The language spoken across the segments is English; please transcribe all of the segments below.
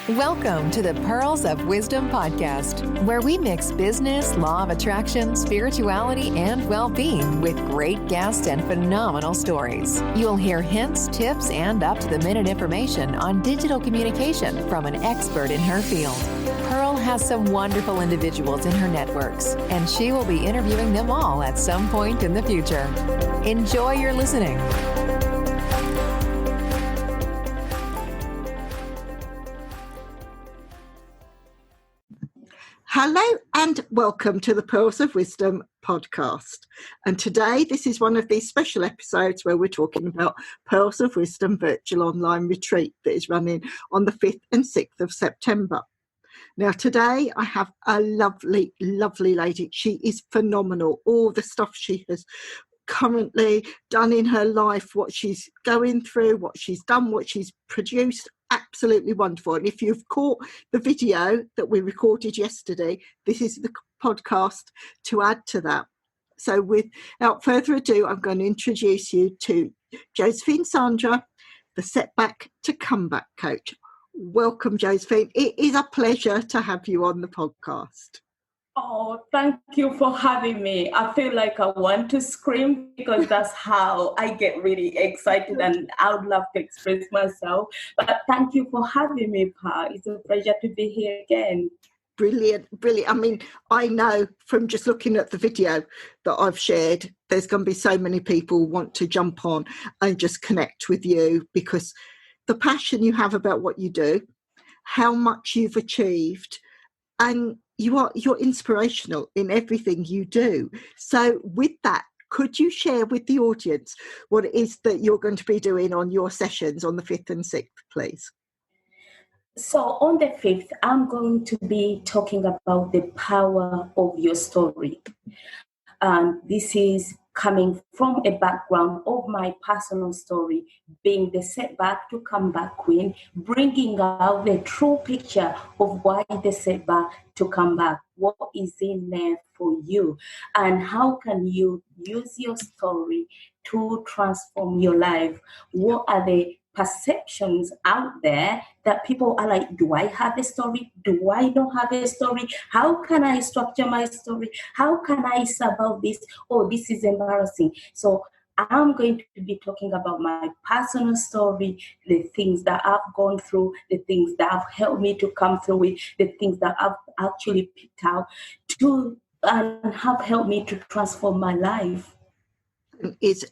Welcome to the Pearls of Wisdom podcast, where we mix business, law of attraction, spirituality, and well-being with great guests and phenomenal stories. You'll hear hints, tips, and up-to-the-minute information on digital communication from an expert in her field. Pearl has some wonderful individuals in her networks, and she will be interviewing them all at some point in the future. Enjoy your listening. Hello and welcome to the Pearls of Wisdom podcast. And today, this is one of these special episodes where we're talking about Pearls of Wisdom virtual online retreat that is running on the 5th and 6th of September. Now, today I have a lovely, lovely lady. She is phenomenal. All the stuff she has currently done in her life, what she's going through, what she's done, what she's produced, absolutely wonderful. And if you've caught the video that we recorded yesterday, this is the podcast to add to that. So without further ado, I'm going to introduce you to Josephine Sandra, the Setback to Comeback Coach. Welcome, Josephine. It is a pleasure to have you on the podcast. Oh, thank you for having me. I feel like I want to scream because that's how I get really excited and I would love to express myself. But thank you for having me, Pa. It's a pleasure to be here again. Brilliant, brilliant. I mean, I know from just looking at the video that I've shared, there's going to be so many people want to jump on and just connect with you because the passion you have about what you do, how much you've achieved, and you're inspirational in everything you do. So with that, could you share with the audience what it is that you're going to be doing on your sessions on the 5th and 6th, please? So on the 5th, I'm going to be talking about the power of your story. And this is coming from a background of my personal story, being the setback to comeback queen, bringing out the true picture of why the setback to come back, what is in there for you, and how can you use your story to transform your life. What are the perceptions out there that people are like, do I have a story? Do I not have a story? How can I structure my story? How can I say about this? Oh, this is embarrassing. So I'm going to be talking about my personal story, the things that I've gone through, the things that have helped me to come through it, the things that I've actually picked out to and have helped me to transform my life.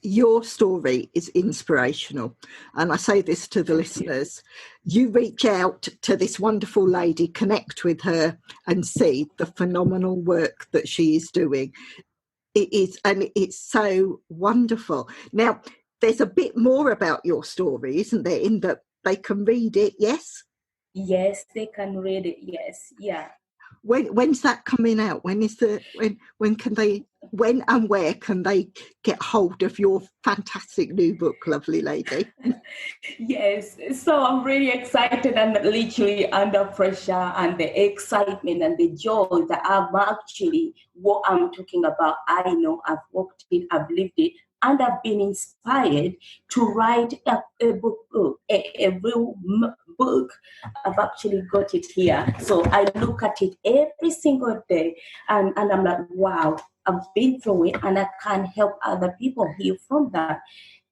Your story is inspirational. And I say this to the listeners. You reach out to this wonderful lady, connect with her and see the phenomenal work that she is doing. It is, and it's so wonderful. Now, there's a bit more about your story, isn't there, in that they can read it, yes? Yes, they can read it, yes, yeah. When's that coming out? When and where can they get hold of your fantastic new book, lovely lady? Yes, so I'm really excited and literally under pressure, and the excitement and the joy that I'm actually, what I'm talking about, I know I've walked it, I've lived it, and I've been inspired to write a book, a real book. I've actually got it here. So I look at it every single day and I'm like, wow, I've been through it and I can help other people heal from that.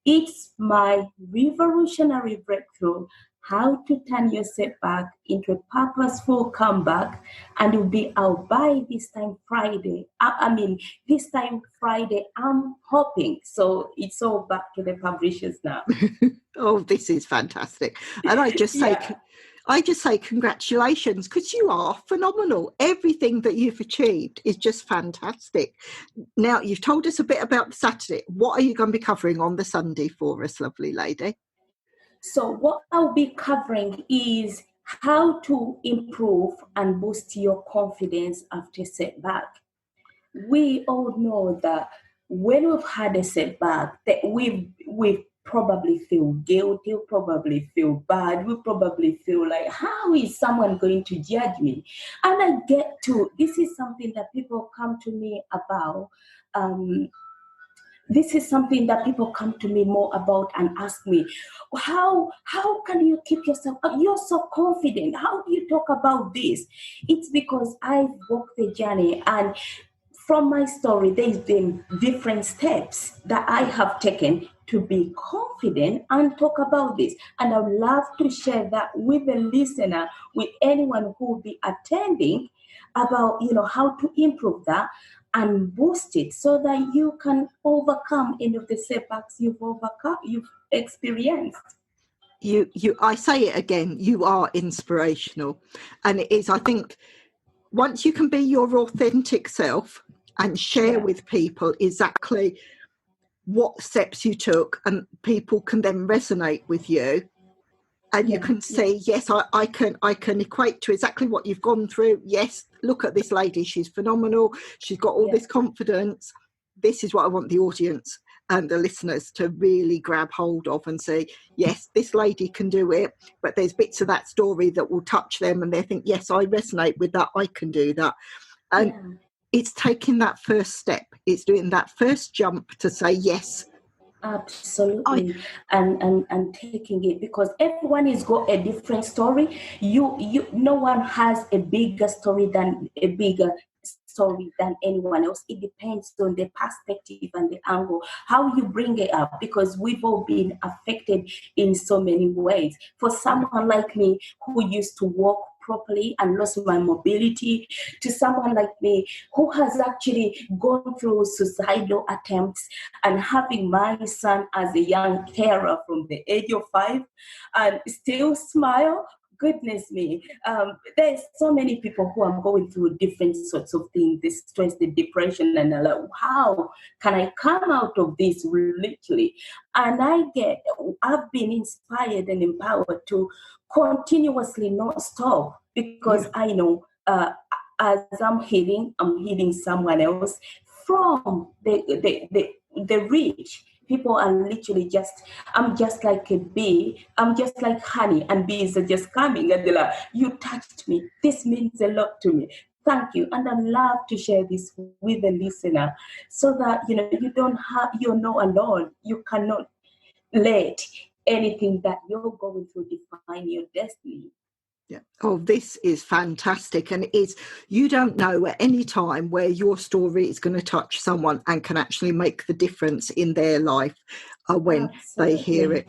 It's my revolutionary breakthrough, how to turn your setback into a purposeful comeback, and it will be out by this time Friday. This time Friday, I'm hoping. So it's all back to the publishers now. Oh, this is fantastic. And I just say congratulations, because you are phenomenal. Everything that you've achieved is just fantastic. Now, you've told us a bit about Saturday. What are you going to be covering on the Sunday for us, lovely lady? So what I'll be covering is how to improve and boost your confidence after setback. We all know that when we've had a setback, that we probably feel guilty, probably feel bad, we probably feel like, how is someone going to judge me? And this is something that people come to me about. this is something that people come to me more about and ask me, how can you keep yourself up? You're so confident. How do you talk about this? It's because I've walked the journey, and from my story, there's been different steps that I have taken to be confident and talk about this. And I would love to share that with the listener, with anyone who will be attending, about how to improve that and boost it so that you can overcome any of the setbacks you've experienced. I say it again, you are inspirational. And it is, I think, once you can be your authentic self and share with people exactly what steps you took, and people can then resonate with you, and you can say, yes, I can equate to exactly what you've gone through. Yes, look at this lady, she's phenomenal, she's got all this confidence. This is what I want the audience and the listeners to really grab hold of and say, yes, this lady can do it, but there's bits of that story that will touch them and they think, yes, I resonate with that, I can do that. And it's taking that first step, it's doing that first jump to say yes. Absolutely. And taking it, because everyone has got a different story. No one has a bigger story than anyone else. It depends on the perspective and the angle, how you bring it up, because we've all been affected in so many ways. For someone like me who used to walk properly and lost my mobility, to someone like me who has actually gone through suicidal attempts and having my son as a young carer from the age of 5 and still smile. Goodness me, there's so many people who are going through different sorts of things, the stress, the depression, and they're like, how can I come out of this literally? And I've been inspired and empowered to continuously not stop, because I know as I'm healing someone else from the rich. People are literally I'm just like a bee. I'm just like honey, and bees are just coming and they're like, you touched me. This means a lot to me. Thank you. And I love to share this with the listener so that, you're not alone. You cannot let anything that you're going through define your destiny. Yeah. Oh, this is fantastic. And you don't know at any time where your story is going to touch someone and can actually make the difference in their life when they hear it.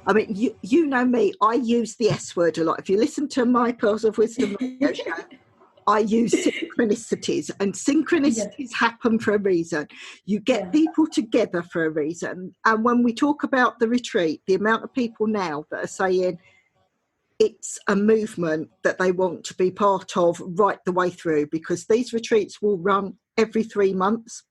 I mean, you know me, I use the S word a lot. If you listen to my Pearls of Wisdom radio show, I use synchronicities, and synchronicities happen for a reason. You get people together for a reason. And when we talk about the retreat, the amount of people now that are saying, it's a movement that they want to be part of right the way through, because these retreats will run every 3 months.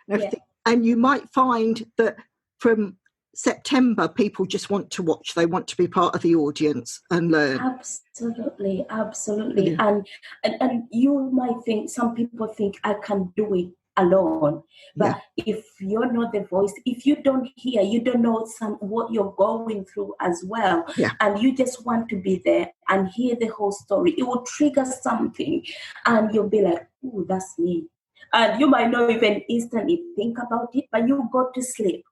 And you might find that from September, people just want to watch. They want to be part of the audience and learn. Absolutely. Yeah. And you might think, some people think I can do it alone, but if you're not the voice, if you don't hear, you don't know what you're going through as well, and you just want to be there and hear the whole story, it will trigger something and you'll be like, oh, that's me. And you might not even instantly think about it, but you go to sleep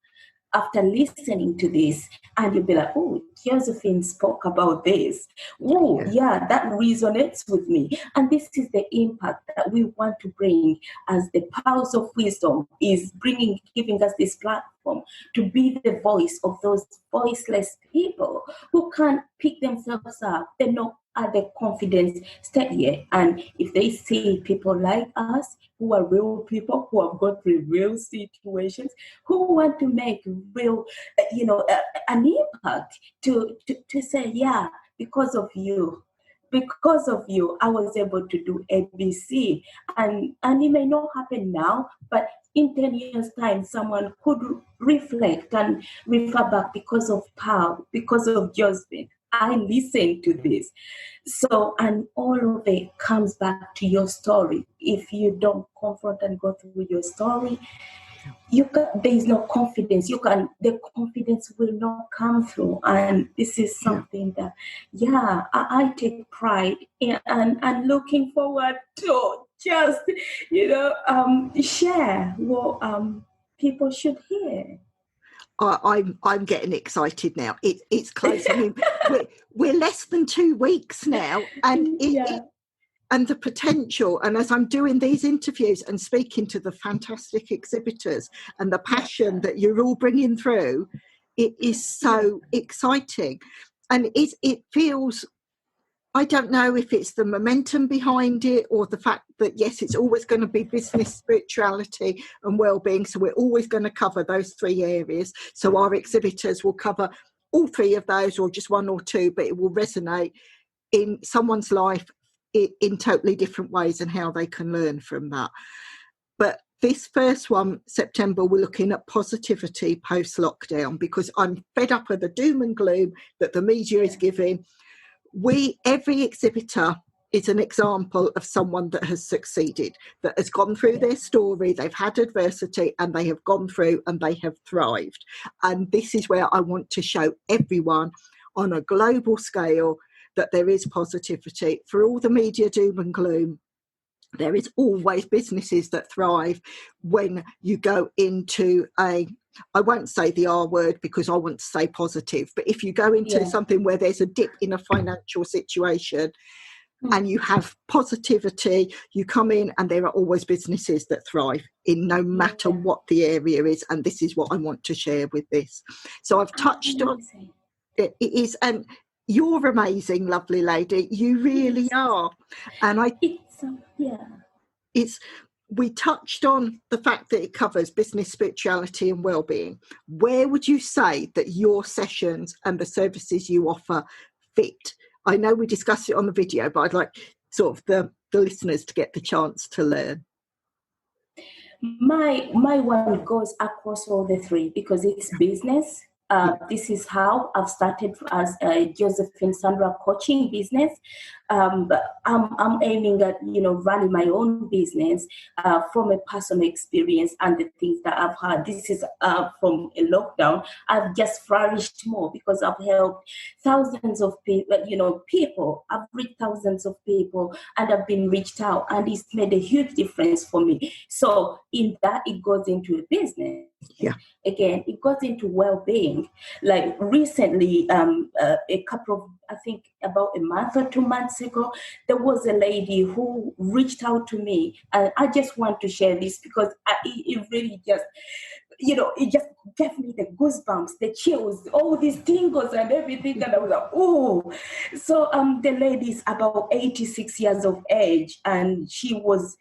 after listening to this and you'll be like, oh, Josephine spoke about this. Oh, that resonates with me. And this is the impact that we want to bring, as the Powers of Wisdom is giving us this platform to be the voice of those voiceless people who can't pick themselves up. They're not at the confidence state yet. And if they see people like us, who are real people, who have gone through real situations, who want to make real, an impact, to say, because of you, I was able to do ABC. And it may not happen now, but in 10 years' time, someone could reflect and refer back, because of Power, because of Josephine, I listened to this. So, and all of it comes back to your story. If you don't confront and go through your story, there is no confidence. The confidence will not come through. And this is something that, I take pride in, and looking forward to just, share what people should hear. I'm getting excited now. It's close. I mean, we're less than 2 weeks now, and and the potential. And as I'm doing these interviews and speaking to the fantastic exhibitors and the passion that you're all bringing through, it is so exciting, and it feels. I don't know if it's the momentum behind it or the fact that, yes, it's always going to be business, spirituality and well-being. So we're always going to cover those 3 areas. So our exhibitors will cover all 3 of those, or just 1 or 2, but it will resonate in someone's life in totally different ways and how they can learn from that. But this first one, September, we're looking at positivity post-lockdown, because I'm fed up of the doom and gloom that the media is giving. Every exhibitor is an example of someone that has succeeded, that has gone through their story, they've had adversity, and they have gone through and they have thrived. And this is where I want to show everyone on a global scale that there is positivity. For all the media doom and gloom, there is always businesses that thrive when you go into I won't say the R word because I want to say positive, but if you go into something where there's a dip in a financial situation and you have positivity, you come in and there are always businesses that thrive in no matter what the area is. And this is what I want to share with this. So I've touched on it is, and you're amazing, lovely lady. You really are. And we touched on the fact that it covers business, spirituality and well-being. Where would you say that your sessions and the services you offer fit? I know we discussed it on the video, but I'd like sort of the listeners to get the chance to learn. My one goes across all the 3 because it's business. This is how I've started as a Josephine Sandra coaching business. I'm aiming at, running my own business from a personal experience and the things that I've had. This is from a lockdown. I've just flourished more because I've helped thousands of people. I've reached thousands of people and I've been reached out, and it's made a huge difference for me. So in that, it goes into a business. Yeah. Again, it goes into well-being. Like recently, a couple of, I think about a month or 2 months ago, there was a lady who reached out to me, and I just want to share this because it really just, it just gave me the goosebumps, the chills, all these tingles and everything, and I was like, oh. So the lady is about 86 years of age, and she was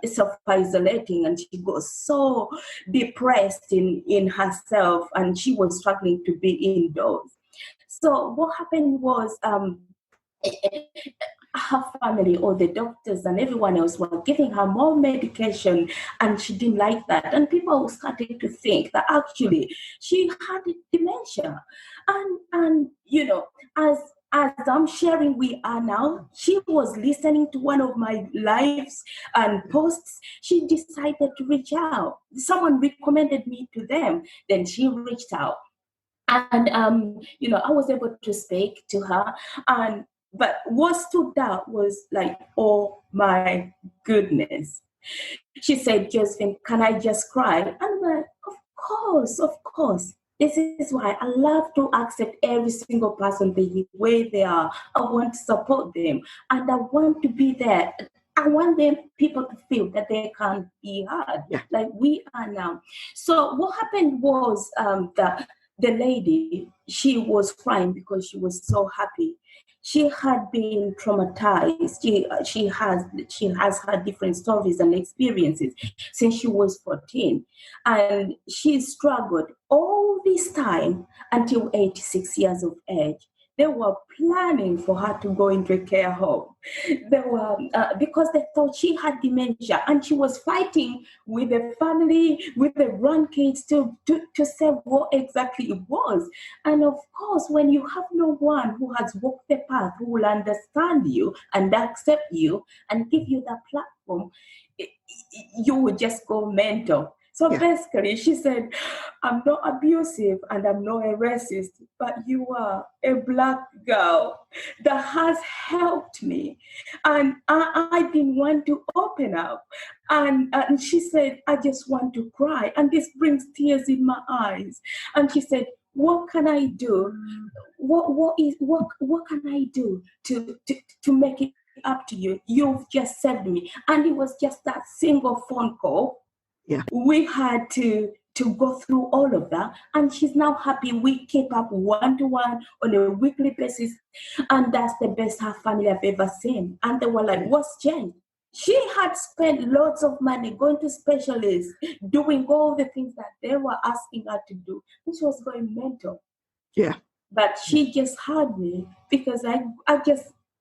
self-isolating, and she got so depressed in herself, and she was struggling to be indoors. So what happened was her family or the doctors and everyone else were giving her more medication, and she didn't like that. And people started to think that actually she had dementia. And as I'm sharing we are now, she was listening to one of my lives and posts. She decided to reach out. Someone recommended me to them. Then she reached out. And, I was able to speak to her. But what stood out was like, oh my goodness. She said, Josephine, can I just cry? And I'm like, of course. This is why I love to accept every single person the way they are. I want to support them, and I want to be there. I want people to feel that they can be heard, like we are now. So what happened was that the lady, she was crying because she was so happy. She had been traumatized. She has had different stories and experiences since she was 14, and she struggled all this time until 86 years of age. They were planning for her to go into a care home. They were because they thought she had dementia, and she was fighting with the family, with the grandkids to say what exactly it was. And of course, when you have no one who has walked the path, who will understand you and accept you and give you that platform, you will just go mental. So basically, she said, I'm not abusive and I'm not a racist, but you are a Black girl that has helped me. And I didn't want to open up. And she said, I just want to cry. And this brings tears in my eyes. And she said, what can I do? What can I do to make it up to you? You've just saved me. And it was just that single phone call. Yeah. We had to go through all of that, and she's now happy. We keep up one-to-one on a weekly basis, and that's the best her family I've ever seen. And they were like, what's changed? She had spent lots of money going to specialists, doing all the things that they were asking her to do, and she was going mental. Yeah. But she just had me because I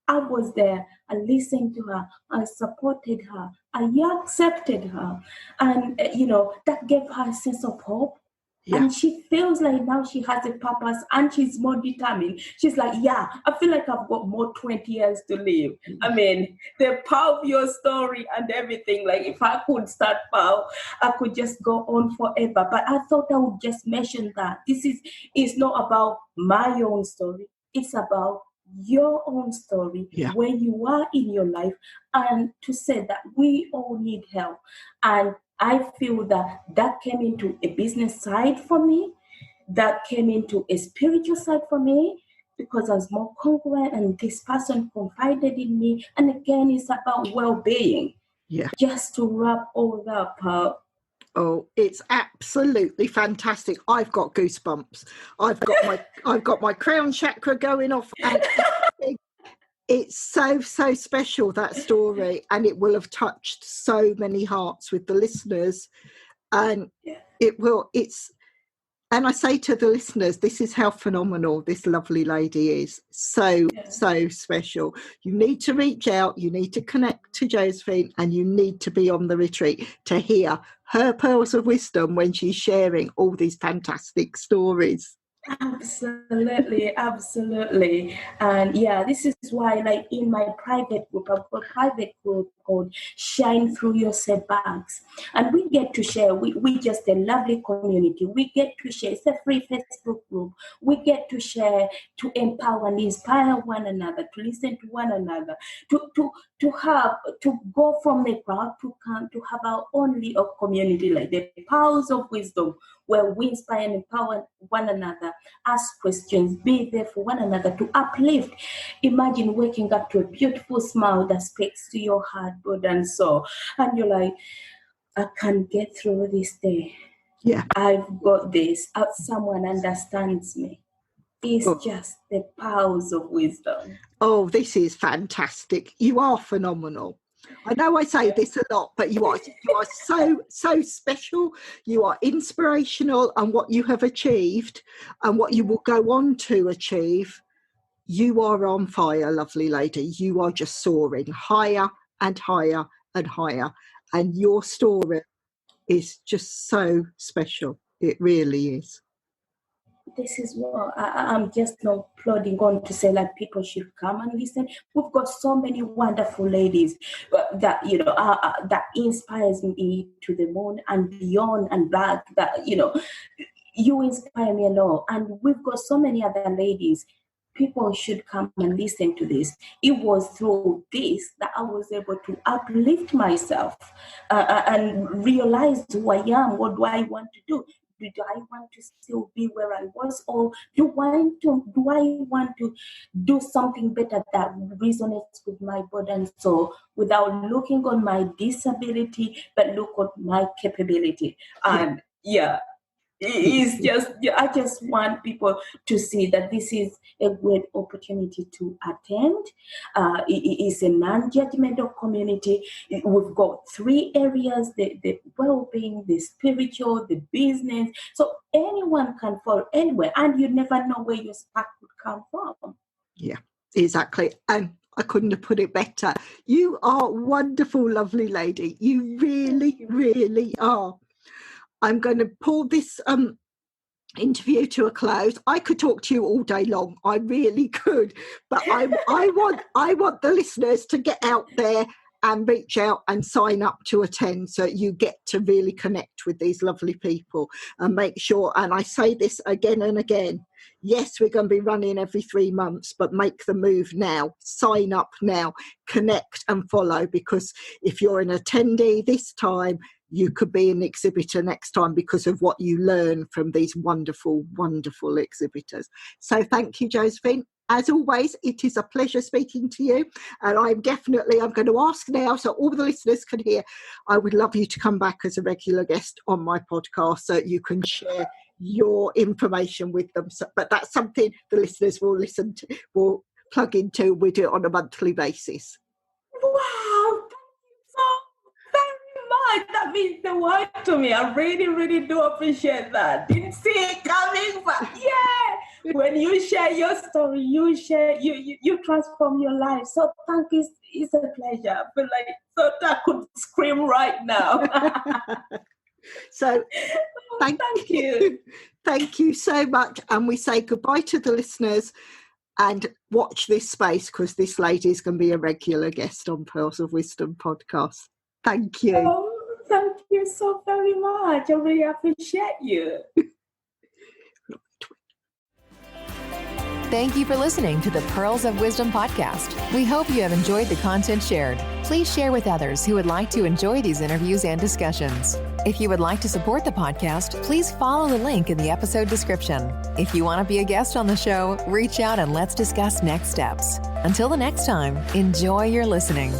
was there. I listened to her. I supported her. I accepted her. And, that gave her a sense of hope. Yeah. And she feels like now she has a purpose and she's more determined. She's like, I feel like I've got more 20 years to live. I mean, the power of your story and everything, like if I could start now, I could just go on forever. But I thought I would just mention that this is not about my own story. It's about your own story, where you are in your life, and to say that we all need help. And I feel that came into a business side for me, that came into a spiritual side for me, because I was more congruent and this person confided in me. And again, it's about well-being. Yeah. Just to wrap all that up. Oh, it's absolutely fantastic. I've got goosebumps. I've got my crown chakra going off. And it's so special, that story, and it will have touched so many hearts with the listeners. And and I say to the listeners, this is how phenomenal this lovely lady is. So special. You need to reach out, you need to connect to Josephine, and you need to be on the retreat to hear her pearls of wisdom when she's sharing all these fantastic stories. Absolutely. And this is why, like in my private group, I've got a private group called Shine Through Your Setbacks. And we get to share, we just a lovely community. We get to share, it's a free Facebook group. We get to share, to empower and inspire one another, to listen to one another, to go from the crowd to come to have our own little community, like the powers of wisdom, where we inspire and empower one another, ask questions, be there for one another, to uplift. Imagine waking up to a beautiful smile that speaks to your heart, body, and soul. And you're like, I can get through this day. Yeah. I've got this. Someone understands me. It's just the powers of wisdom. Oh, this is fantastic. You are phenomenal. I know I say this a lot, but you are so special. You are inspirational, and what you have achieved and what you will go on to achieve, you are on fire, lovely lady. You are just soaring higher and higher and higher. And your story is just so special. It really is. This is what I'm just not plodding on to say, like, people should come and listen. We've got so many wonderful ladies that that inspires me to the moon and beyond and back. That you inspire me a lot, and we've got so many other ladies. People should come and listen to this. It was through this that I was able to uplift myself and realize who I am. What do I want to do? Do I want to still be where I was, or do I want to do something better that resonates with my body and soul, without looking on my disability, but look at my capability? And it's just, I just want people to see that this is a great opportunity to attend. It is a non-judgmental community. We've got 3 areas: the well-being, the spiritual, the business. So anyone can fall anywhere, and you never know where your spark would come from. Yeah, exactly. And I couldn't have put it better. You are a wonderful, lovely lady. You really are. I'm going to pull this interview to a close. I could talk to you all day long. I really could. But I want the listeners to get out there and reach out and sign up to attend so you get to really connect with these lovely people. And make sure, and I say this again and again, yes, we're going to be running every 3 months, but make the move now. Sign up now, connect and follow, because if you're an attendee this time, you could be an exhibitor next time because of what you learn from these wonderful, wonderful exhibitors. So thank you, Josephine. As always, it is a pleasure speaking to you. And I'm going to ask now, so all the listeners can hear, I would love you to come back as a regular guest on my podcast so you can share your information with them. So, but that's something the listeners will listen to, will plug into. We do it on a monthly basis. Wow, thank you so very much. That means the world to me. I really, really do appreciate that. Didn't see it coming, but yeah. When you share your story, you transform your life. So thank you. It's a pleasure. I feel like so I could scream right now. So thank you. Thank you so much. And we say goodbye to the listeners and watch this space, because this lady is going to be a regular guest on Pearls of Wisdom podcast. Thank you. Oh, thank you so very much. I really appreciate you. Thank you for listening to the Pearls of Wisdom podcast. We hope you have enjoyed the content shared. Please share with others who would like to enjoy these interviews and discussions. If you would like to support the podcast, please follow the link in the episode description. If you want to be a guest on the show, reach out and let's discuss next steps. Until the next time, enjoy your listening.